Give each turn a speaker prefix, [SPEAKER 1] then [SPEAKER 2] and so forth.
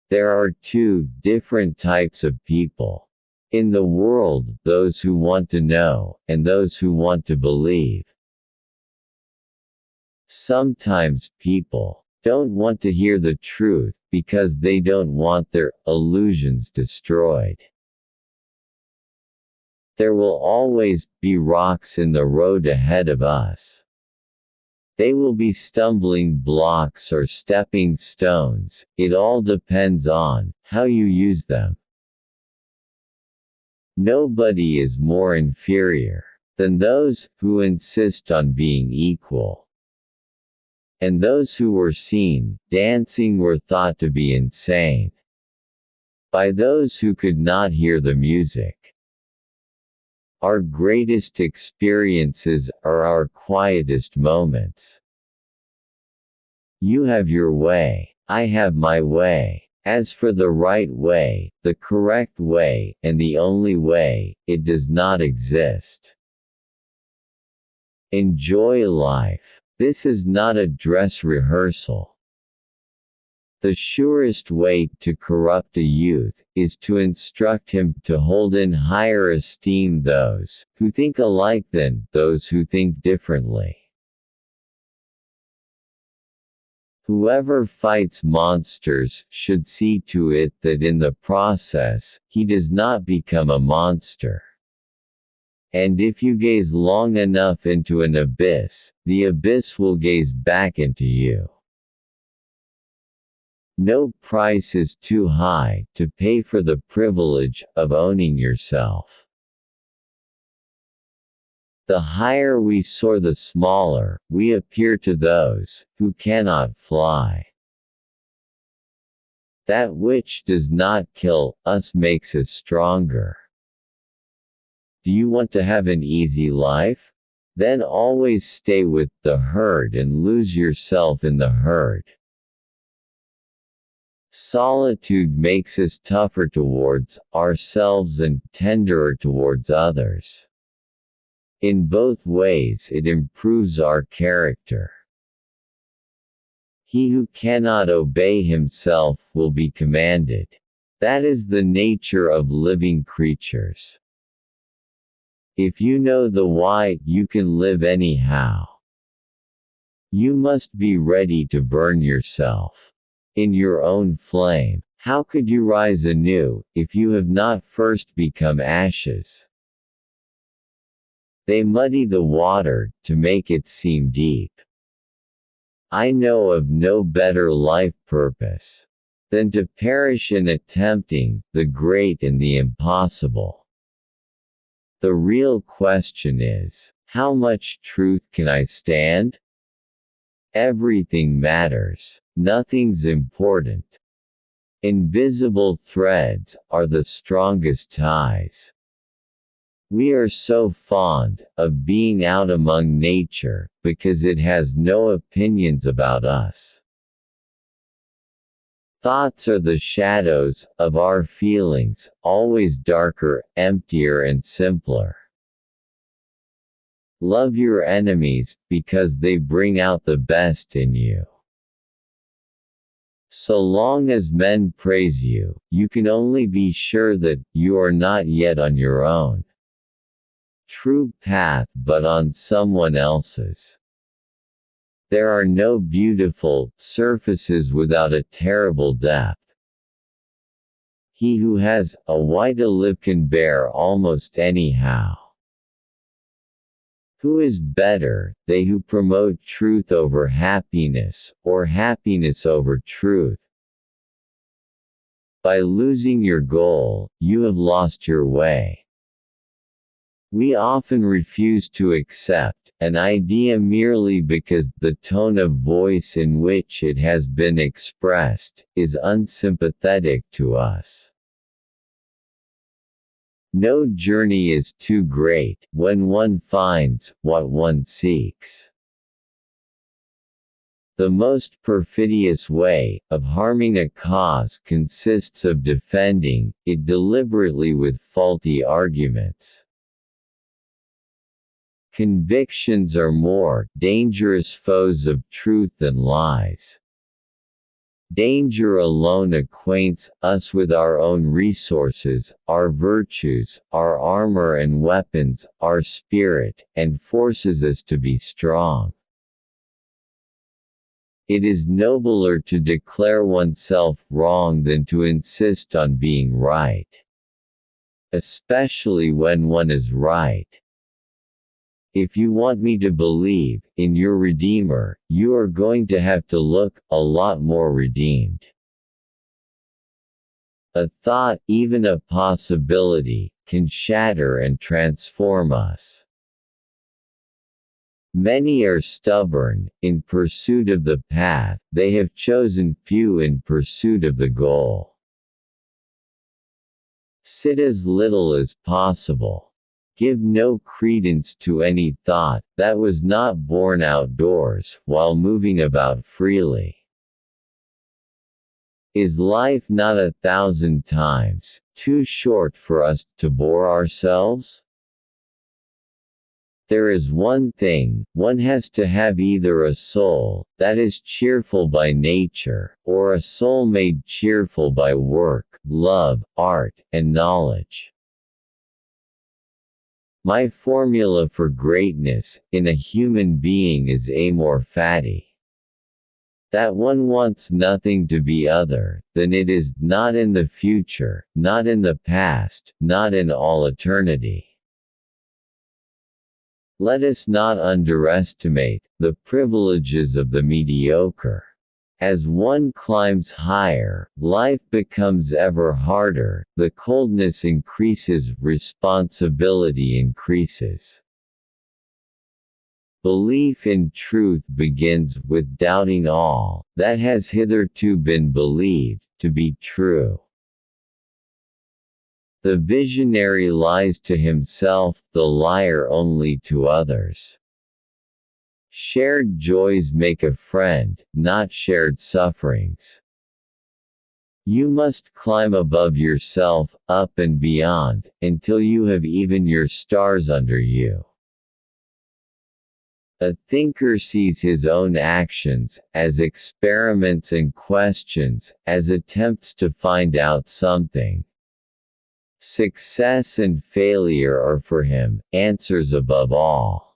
[SPEAKER 1] There are two different types of people in the world: those who want to know, and those who want to believe. Sometimes people don't want to hear the truth because they don't want their illusions destroyed. There will always be rocks in the road ahead of us. They will be stumbling blocks or stepping stones. It all depends on how you use them. Nobody is more inferior than those who insist on being equal. And those who were seen dancing were thought to be insane by those who could not hear the music. Our greatest experiences are our quietest moments. You have your way, I have my way. As for the right way, the correct way, and the only way, it does not exist. Enjoy life. This is not a dress rehearsal. The surest way to corrupt a youth is to instruct him to hold in higher esteem those who think alike than those who think differently. Whoever fights monsters should see to it that in the process, he does not become a monster. And if you gaze long enough into an abyss, the abyss will gaze back into you. No price is too high to pay for the privilege of owning yourself. The higher we soar, the smaller we appear to those who cannot fly. That which does not kill us makes us stronger. Do you want to have an easy life? Then always stay with the herd and lose yourself in the herd. Solitude makes us tougher towards ourselves and tenderer towards others. In both ways it improves our character. He who cannot obey himself will be commanded. That is the nature of living creatures. If you know the why, you can live anyhow. You must be ready to burn yourself in your own flame. How could you rise anew, if you have not first become ashes? They muddy the water, to make it seem deep. I know of no better life purpose than to perish in attempting the great and the impossible. The real question is, how much truth can I stand? Everything matters. Nothing's important. Invisible threads are the strongest ties. We are so fond of being out among nature, because it has no opinions about us. Thoughts are the shadows of our feelings, always darker, emptier and simpler. Love your enemies, because they bring out the best in you. So long as men praise you, you can only be sure that you are not yet on your own true path but on someone else's. There are no beautiful surfaces without a terrible depth. He who has a why to live can bear almost anyhow. Who is better, they who promote truth over happiness, or happiness over truth? By losing your goal, you have lost your way. We often refuse to accept an idea merely because the tone of voice in which it has been expressed is unsympathetic to us. No journey is too great when one finds what one seeks. The most perfidious way of harming a cause consists of defending it deliberately with faulty arguments. Convictions are more dangerous foes of truth than lies. Danger alone acquaints us with our own resources, our virtues, our armor and weapons, our spirit, and forces us to be strong. It is nobler to declare oneself wrong than to insist on being right. Especially when one is right. If you want me to believe in your Redeemer, you are going to have to look a lot more redeemed. A thought, even a possibility, can shatter and transform us. Many are stubborn, in pursuit of the path they have chosen, few in pursuit of the goal. Sit as little as possible. Give no credence to any thought that was not born outdoors while moving about freely. Is life not 1,000 times too short for us to bore ourselves? There is one thing, one has to have either a soul that is cheerful by nature, or a soul made cheerful by work, love, art, and knowledge. My formula for greatness in a human being is amor fati. That one wants nothing to be other than it is, not in the future, not in the past, not in all eternity. Let us not underestimate the privileges of the mediocre. As one climbs higher, life becomes ever harder, the coldness increases, responsibility increases. Belief in truth begins with doubting all that has hitherto been believed to be true. The visionary lies to himself, the liar only to others. Shared joys make a friend, not shared sufferings. You must climb above yourself, up and beyond, until you have even your stars under you. A thinker sees his own actions as experiments and questions, as attempts to find out something. Success and failure are for him answers above all.